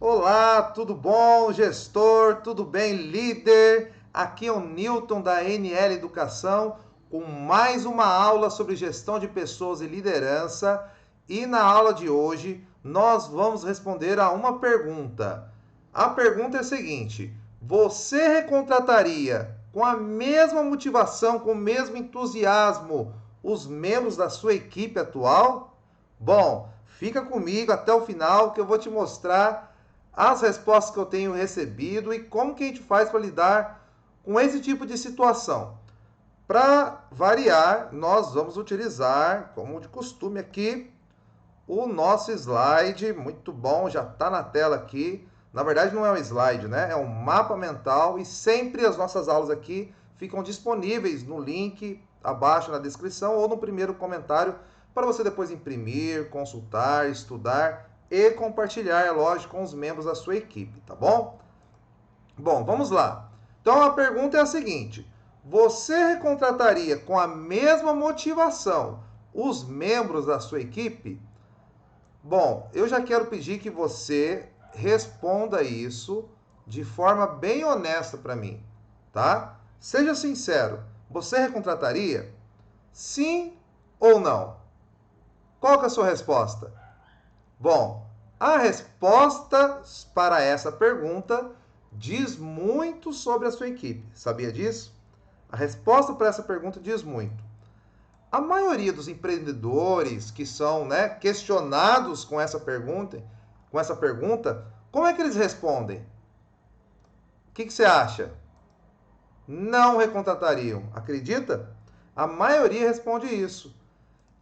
Olá, tudo bom, gestor? Tudo bem, líder? Aqui é o Newton da NL Educação com mais uma aula sobre gestão de pessoas e liderança. E na aula de hoje nós vamos responder a uma pergunta. A pergunta é a seguinte: você recontrataria com a mesma motivação, com o mesmo entusiasmo, os membros da sua equipe atual? Bom, fica comigo até o final que eu vou te mostrar as respostas que eu tenho recebido e como que a gente faz para lidar com esse tipo de situação. Para variar, nós vamos utilizar, como de costume aqui, o nosso slide. Muito bom, já está na tela aqui. Na verdade não é um slide, né? É um mapa mental e sempre as nossas aulas aqui ficam disponíveis no link abaixo na descrição ou no primeiro comentário para você depois imprimir, consultar, estudar e compartilhar, é lógico, com os membros da sua equipe, tá bom? Bom, vamos lá. Então a pergunta é a seguinte: você recontrataria com a mesma motivação os membros da sua equipe? Bom, eu já quero pedir que você responda isso de forma bem honesta para mim, tá? Seja sincero. Você recontrataria? Sim ou não? Qual que é a sua resposta? Bom, a resposta para essa pergunta diz muito sobre a sua equipe. Sabia disso? A resposta para essa pergunta diz muito. A maioria dos empreendedores que são, questionados com essa pergunta, como é que eles respondem? O que você acha? Não recontatariam. Acredita? A maioria responde isso.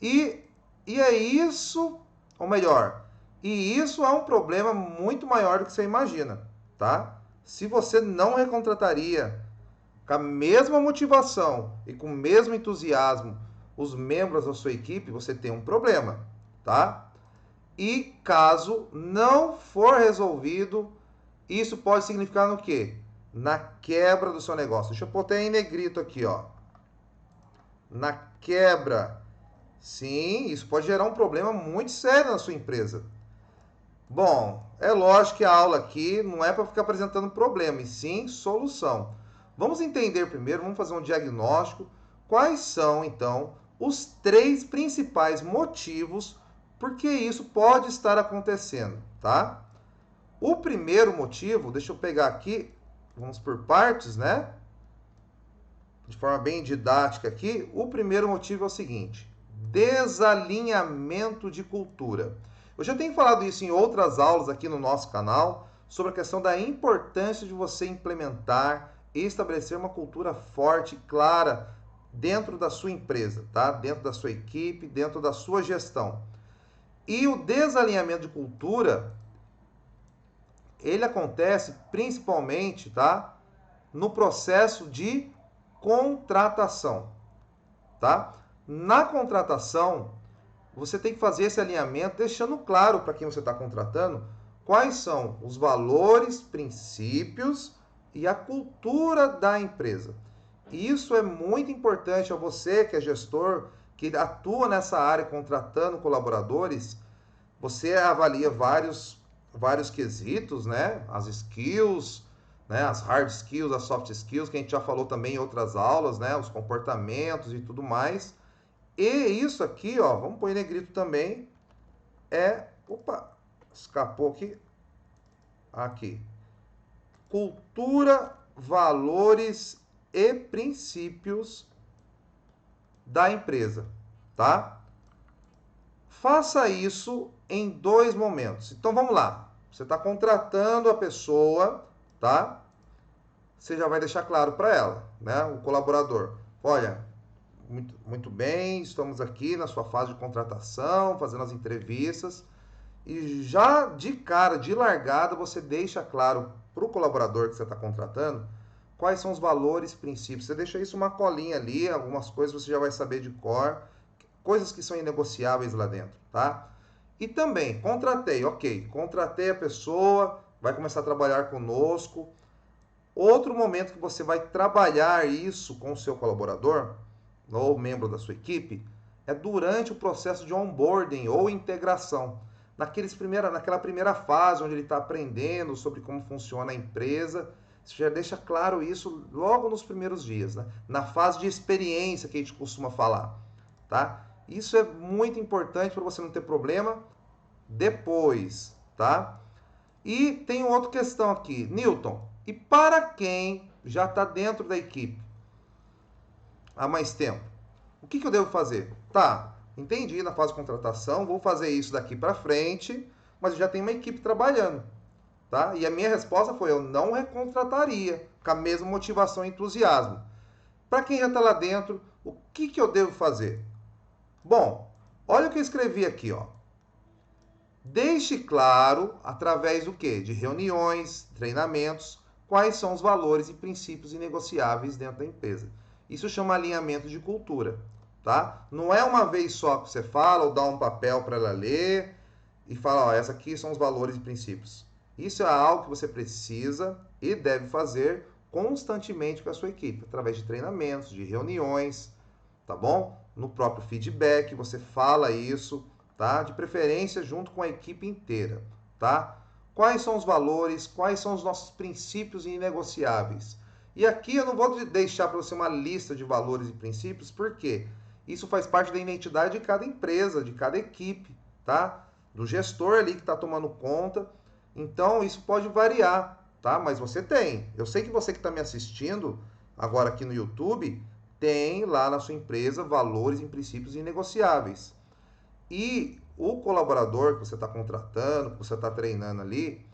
E, e é isso, ou melhor, e isso é um problema muito maior do que você imagina, tá? Se você não recontrataria com a mesma motivação e com o mesmo entusiasmo os membros da sua equipe, você tem um problema, tá? E caso não for resolvido, isso pode significar no quê? Na quebra do seu negócio. Deixa eu pôr até em negrito aqui, ó. Na quebra. Sim, isso pode gerar um problema muito sério na sua empresa. Bom, é lógico que a aula aqui não é para ficar apresentando problema, e sim solução. Vamos entender primeiro, vamos fazer um diagnóstico. Quais são, então, os três principais motivos por que isso pode estar acontecendo, tá? O primeiro motivo, deixa eu pegar aqui, vamos por partes, né? De forma bem didática aqui. O primeiro motivo é o seguinte: desalinhamento de cultura. Eu já tenho falado isso em outras aulas aqui no nosso canal, sobre a questão da importância de você implementar e estabelecer uma cultura forte e clara dentro da sua empresa, tá? Dentro da sua equipe, dentro da sua gestão. E o desalinhamento de cultura, ele acontece principalmente, tá? No processo de contratação, tá? Na contratação, você tem que fazer esse alinhamento, deixando claro para quem você está contratando quais são os valores, princípios e a cultura da empresa. Isso é muito importante a você que é gestor, que atua nessa área contratando colaboradores. Você avalia vários quesitos, né? As skills, né? As hard skills, as soft skills, que a gente já falou também em outras aulas, né? Os comportamentos e tudo mais. E isso aqui, ó, vamos pôr em negrito também, opa, escapou aqui, aqui. Cultura, valores e princípios da empresa, tá? Faça isso em 2 momentos. Então vamos lá. Você está contratando a pessoa, tá? Você já vai deixar claro para ela, né? O colaborador. Olha, muito bem, estamos aqui na sua fase de contratação, fazendo as entrevistas. E já de cara, de largada, você deixa claro para o colaborador que você está contratando quais são os valores, princípios. Você deixa isso uma colinha ali, algumas coisas você já vai saber de cor, coisas que são inegociáveis lá dentro, tá? E também, contratei a pessoa, vai começar a trabalhar conosco. Outro momento que você vai trabalhar isso com o seu colaborador, ou membro da sua equipe, é durante o processo de onboarding ou integração. naquela primeira fase, onde ele está aprendendo sobre como funciona a empresa. Você já deixa claro isso logo nos primeiros dias, né? Na fase de experiência que a gente costuma falar, tá? Isso é muito importante para você não ter problema depois, tá? E tem outra questão aqui, Newton. E para quem já está dentro da equipe há mais tempo, o que eu devo fazer? Tá, entendi na fase de contratação, vou fazer isso daqui para frente, mas eu já tenho uma equipe trabalhando, tá? E a minha resposta foi: eu não recontrataria com a mesma motivação e entusiasmo. Para quem já está lá dentro, o que eu devo fazer? Bom, olha o que eu escrevi aqui, ó. Deixe claro, através do quê? De reuniões, treinamentos, quais são os valores e princípios inegociáveis dentro da empresa. Isso chama alinhamento de cultura, tá? Não é uma vez só que você fala ou dá um papel para ela ler e fala, ó, essa aqui são os valores e princípios. Isso é algo que você precisa e deve fazer constantemente com a sua equipe, através de treinamentos, de reuniões, tá bom? No próprio feedback você fala isso, tá? De preferência junto com a equipe inteira, tá? Quais são os valores, quais são os nossos princípios inegociáveis? E aqui eu não vou deixar para você uma lista de valores e princípios, porque isso faz parte da identidade de cada empresa, de cada equipe, tá? Do gestor ali que está tomando conta. Então isso pode variar, tá? Mas você tem. Eu sei que você que está me assistindo agora aqui no YouTube tem lá na sua empresa valores e princípios inegociáveis. E o colaborador que você está contratando, que você está treinando ali,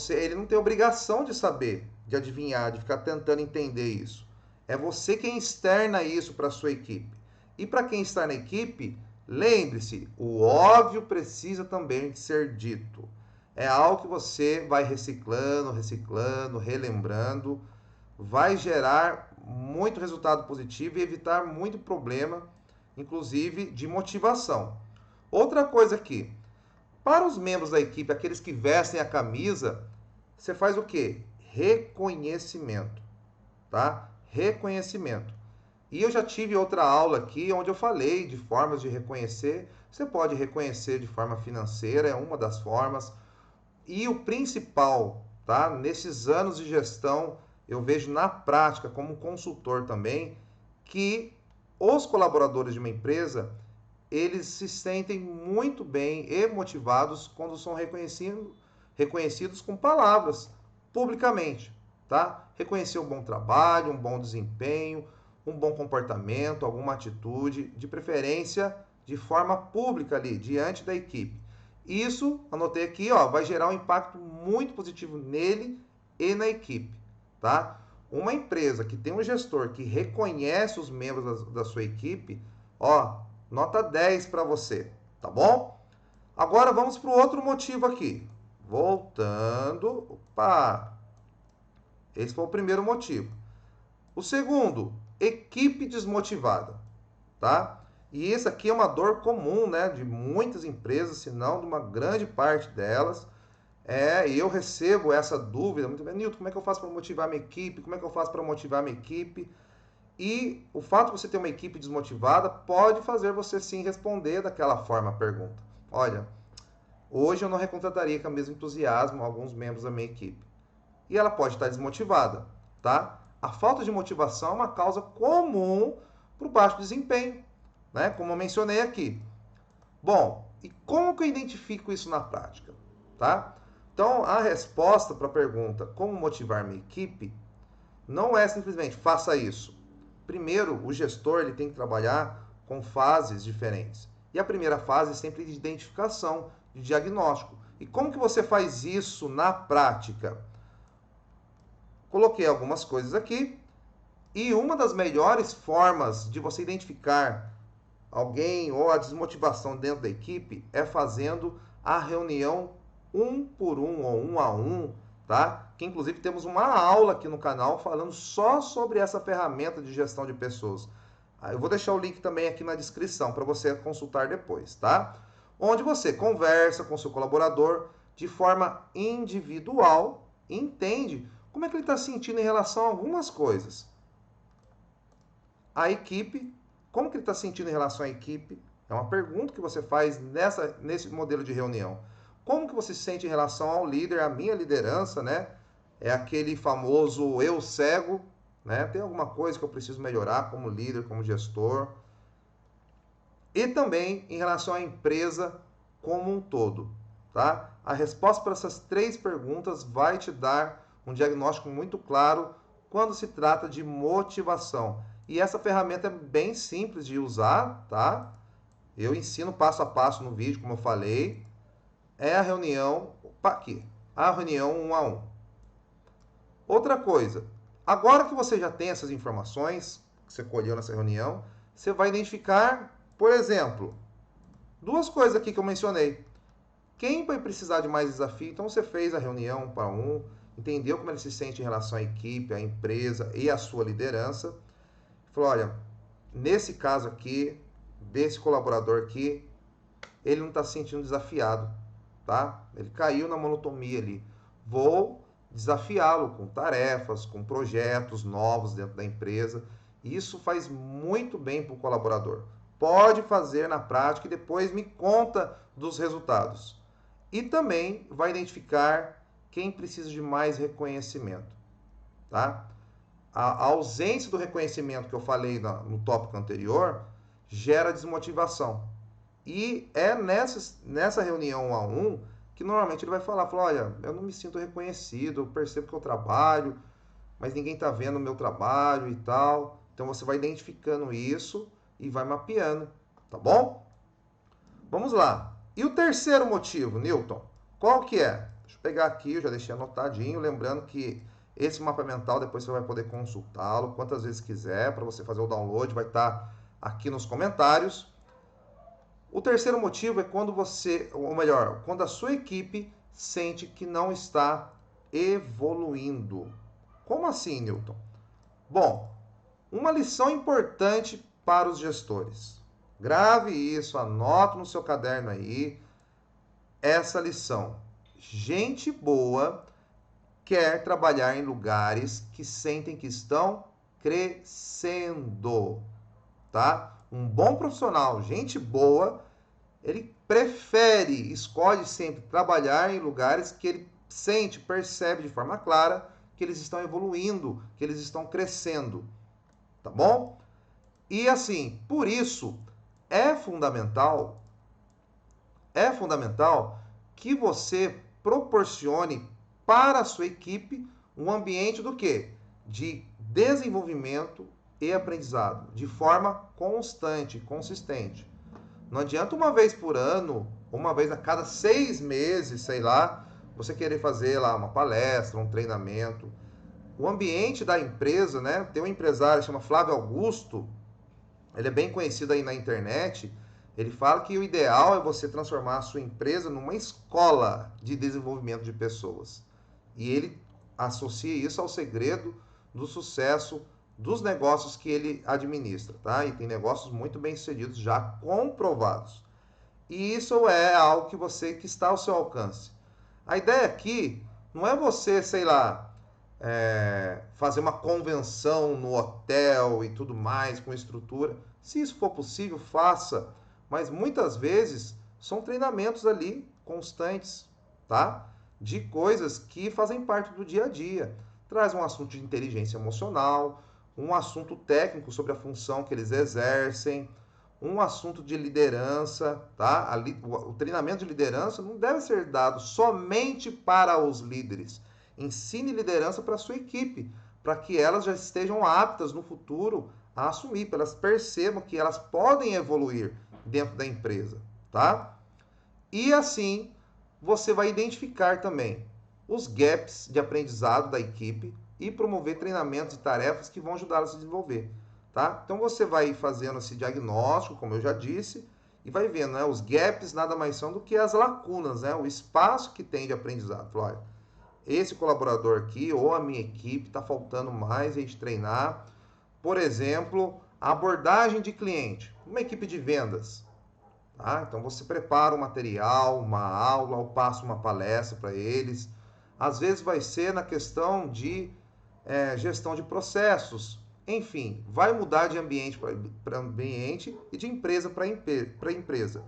ele não tem obrigação de saber, de adivinhar, de ficar tentando entender isso. É você quem externa isso para a sua equipe. E para quem está na equipe, lembre-se, o óbvio precisa também de ser dito. É algo que você vai reciclando, reciclando, relembrando, vai gerar muito resultado positivo e evitar muito problema, inclusive de motivação. Outra coisa aqui, para os membros da equipe, aqueles que vestem a camisa, você faz o quê? Reconhecimento, tá? Reconhecimento. E eu já tive outra aula aqui onde eu falei de formas de reconhecer. Você pode reconhecer de forma financeira, é uma das formas. E o principal, tá? Nesses anos de gestão, eu vejo na prática, como consultor também, que os colaboradores de uma empresa, eles se sentem muito bem e motivados quando são reconhecidos com palavras, publicamente, tá? Reconhecer um bom trabalho, um bom desempenho, um bom comportamento, alguma atitude, de preferência de forma pública ali, diante da equipe. Isso, anotei aqui, ó, vai gerar um impacto muito positivo nele e na equipe, tá? Uma empresa que tem um gestor que reconhece os membros da sua equipe, ó, nota 10 para você, tá bom? Agora vamos para o outro motivo aqui. Voltando, opa, esse foi o primeiro motivo. O segundo, equipe desmotivada, tá? E esse aqui é uma dor comum, né, de muitas empresas, se não de uma grande parte delas. E eu recebo essa dúvida muito bem, Nilton, como é que eu faço para motivar minha equipe? Como é que eu faço para motivar minha equipe? E o fato de você ter uma equipe desmotivada pode fazer você sim responder daquela forma a pergunta. Olha, hoje eu não recontrataria com o mesmo entusiasmo alguns membros da minha equipe. E ela pode estar desmotivada, tá? A falta de motivação é uma causa comum para o baixo desempenho, né? Como eu mencionei aqui. Bom, e como que eu identifico isso na prática, tá? Então, a resposta para a pergunta como motivar minha equipe não é simplesmente faça isso. Primeiro, o gestor ele tem que trabalhar com fases diferentes. E a primeira fase é sempre de identificação, de diagnóstico. E como que você faz isso na prática? Coloquei algumas coisas aqui. E uma das melhores formas de você identificar alguém ou a desmotivação dentro da equipe é fazendo a reunião um por um ou um a um, tá? Que inclusive temos uma aula aqui no canal falando só sobre essa ferramenta de gestão de pessoas. Eu vou deixar o link também aqui na descrição para você consultar depois, tá? Onde você conversa com seu colaborador de forma individual e entende como é que ele está sentindo em relação a algumas coisas. A equipe, como que ele está sentindo em relação à equipe, É uma pergunta que você faz nesse modelo de reunião. Como que você se sente em relação ao líder, à minha liderança, né? É aquele famoso eu cego, né? Tem alguma coisa que eu preciso melhorar como líder, como gestor? E também em relação à empresa como um todo, tá? A resposta para essas três perguntas vai te dar um diagnóstico muito claro quando se trata de motivação. E essa ferramenta é bem simples de usar, tá? Eu ensino passo a passo no vídeo, como eu falei. É a reunião, opa, aqui, a reunião 1 a 1. Outra coisa, agora que você já tem essas informações que você colheu nessa reunião, você vai identificar, por exemplo, duas coisas aqui que eu mencionei. Quem vai precisar de mais desafio? Então você fez a reunião 1 para 1, entendeu como ele se sente em relação à equipe, à empresa e à sua liderança. Falou, olha, nesse caso aqui, desse colaborador aqui, ele não está se sentindo desafiado, tá? Ele caiu na monotonia ali. Vou desafiá-lo com tarefas, com projetos novos dentro da empresa. Isso faz muito bem para o colaborador. Pode fazer na prática e depois me conta dos resultados. E também vai identificar quem precisa de mais reconhecimento, tá? A ausência do reconhecimento que eu falei no tópico anterior gera desmotivação. E é nessa reunião 1 a 1 que normalmente ele vai falar, olha, eu não me sinto reconhecido, eu percebo que eu trabalho, mas ninguém está vendo o meu trabalho e tal. Então você vai identificando isso e vai mapeando, tá bom? Vamos lá. E o terceiro motivo, Newton, qual que é? Deixa eu pegar aqui, eu já deixei anotadinho, lembrando que esse mapa mental depois você vai poder consultá-lo quantas vezes quiser, para você fazer o download, vai estar aqui nos comentários. O terceiro motivo é quando você, ou melhor, quando a sua equipe sente que não está evoluindo. Como assim, Newton? Bom, uma lição importante para os gestores. Grave isso, anote no seu caderno aí essa lição. Gente boa quer trabalhar em lugares que sentem que estão crescendo, tá? Um bom profissional, gente boa, ele prefere, escolhe sempre trabalhar em lugares que ele sente, percebe de forma clara que eles estão evoluindo, que eles estão crescendo, tá bom? E assim, por isso é fundamental que você proporcione para a sua equipe um ambiente do quê? De desenvolvimento e aprendizado, de forma constante, consistente. Não adianta uma vez por ano, uma vez a cada 6 meses, sei lá, você querer fazer lá uma palestra, um treinamento. O ambiente da empresa, né? Tem um empresário que chama Flávio Augusto, ele é bem conhecido aí na internet. Ele fala que o ideal é você transformar a sua empresa numa escola de desenvolvimento de pessoas. E ele associa isso ao segredo do sucesso dos negócios que ele administra, tá? E tem negócios muito bem sucedidos já comprovados. E isso é algo que está ao seu alcance. A ideia aqui não é você, sei lá, fazer uma convenção no hotel e tudo mais com estrutura. Se isso for possível, faça. Mas muitas vezes são treinamentos ali constantes, tá? De coisas que fazem parte do dia a dia. Traz um assunto de inteligência emocional, um assunto técnico sobre a função que eles exercem, um assunto de liderança, tá? O treinamento de liderança não deve ser dado somente para os líderes. Ensine liderança para a sua equipe, para que elas já estejam aptas no futuro a assumir, para elas percebam que elas podem evoluir dentro da empresa, tá? E assim, você vai identificar também os gaps de aprendizado da equipe e promover treinamentos e tarefas que vão ajudá-la a se desenvolver, tá? Então você vai fazendo esse diagnóstico, como eu já disse, e vai vendo, né? Os gaps nada mais são do que as lacunas, né? O espaço que tem de aprendizado. Olha, esse colaborador aqui ou a minha equipe está faltando mais a gente treinar. Por exemplo, a abordagem de cliente, uma equipe de vendas. Tá? Então você prepara um material, uma aula, ou passa uma palestra para eles. Às vezes vai ser na questão de gestão de processos. Enfim, vai mudar de ambiente para ambiente e de empresa para empresa.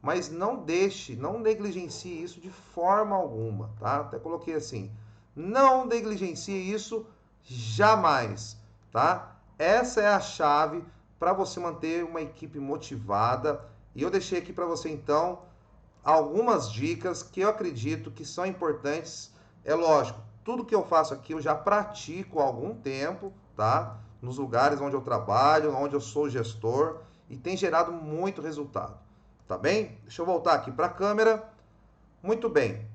Mas não deixe, não negligencie isso de forma alguma, tá? Até coloquei assim, não negligencie isso jamais, tá? Essa é a chave para você manter uma equipe motivada. E eu deixei aqui para você então algumas dicas que eu acredito que são importantes. É lógico, tudo que eu faço aqui eu já pratico há algum tempo, tá? Nos lugares onde eu trabalho, onde eu sou gestor e tem gerado muito resultado, tá bem? Deixa eu voltar aqui para a câmera. Muito bem.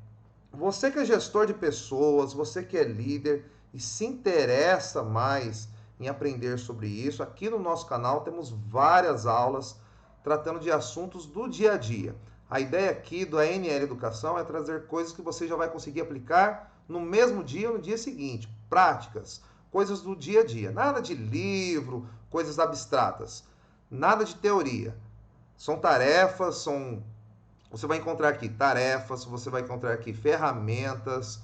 Você que é gestor de pessoas, você que é líder e se interessa mais em aprender sobre isso, aqui no nosso canal temos várias aulas tratando de assuntos do dia a dia. A ideia aqui do ANL Educação é trazer coisas que você já vai conseguir aplicar no mesmo dia ou no dia seguinte, práticas, coisas do dia a dia, nada de livro, coisas abstratas, nada de teoria. São tarefas, você vai encontrar aqui tarefas, você vai encontrar aqui ferramentas,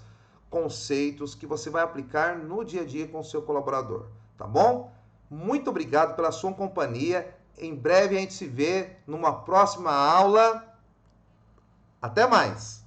conceitos que você vai aplicar no dia a dia com o seu colaborador, tá bom? Muito obrigado pela sua companhia. Em breve a gente se vê numa próxima aula. Até mais!